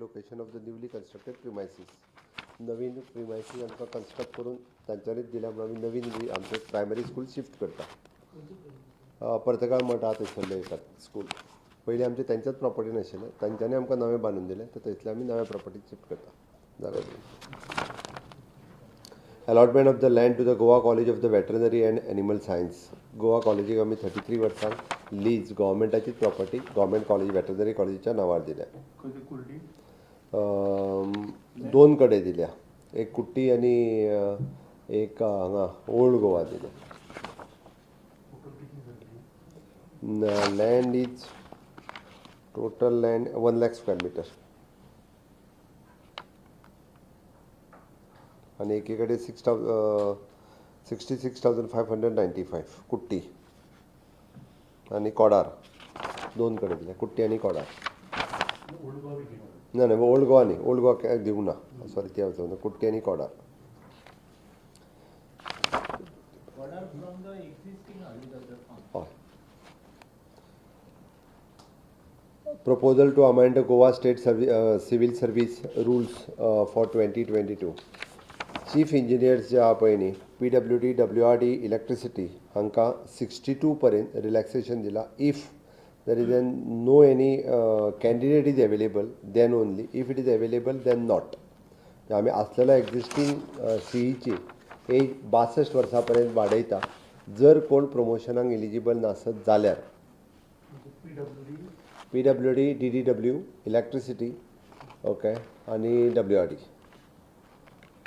location of the newly constructed premises. Naveen premises आमकां construct करून तांच्यांनीच दिल्यामुळे आमी नवीन आमचे प्रायमरी स्कूल शिफ्ट करता. पर्तगाळ मठा थंयसरलें एका स्कूल. पयलीं आमचे तेंच्याच प्रॉपर्टीन आशिल्लें, तांच्यांनी आमकां नवें बांदून दिलें, तर थंयसले आमी नव्या प्रॉपर्टीक शिफ्ट करता. जालें. Allotment of the land to the Goa college of the veterinary and animal science. Goa कॉलेजीक आमी 33 वर्सांक लीज गव्हर्मेंटाचीच प्रॉपर्टी गव्हर्मेंट कॉलेज वेटरनरी कॉलेजीच्या नांवार दिल्या. दोन कडेन दिल्या, एक कुट्टी आनी एक हांगा ओल्ड गोवा दिल्या. Land is total land 1 lakh square metre आनी एके कडेन 66,595 कुट्टी आनी कोडार. दोन कडेन दिल्या, कुट्टी आनी कोडार. ना ओल्ड गोवा न्ही, ओल्ड गोवा दिवंक ना, सॉरी ते वचूंक ना. कुट्टी आनी कोडार. हय. Proposal to amend the Goa State Civil Service Rules for 2022. Chief Engineers जे आहा पळय न्ही, PWD, WRD, Electricity हांकां 62 पर्यंत रिलॅक्सेशन दिला. If there is no any candidate is available, then only. If it is available, then not. आमी आसलेल्या existing सीईची age 62 वर्सां वाडयता. जर कोण प्रमोशनाक एलिजिबल नासत जाल्यार PWD, DDW, इलेक्ट्रिसिटी, ओके, आनी WRD.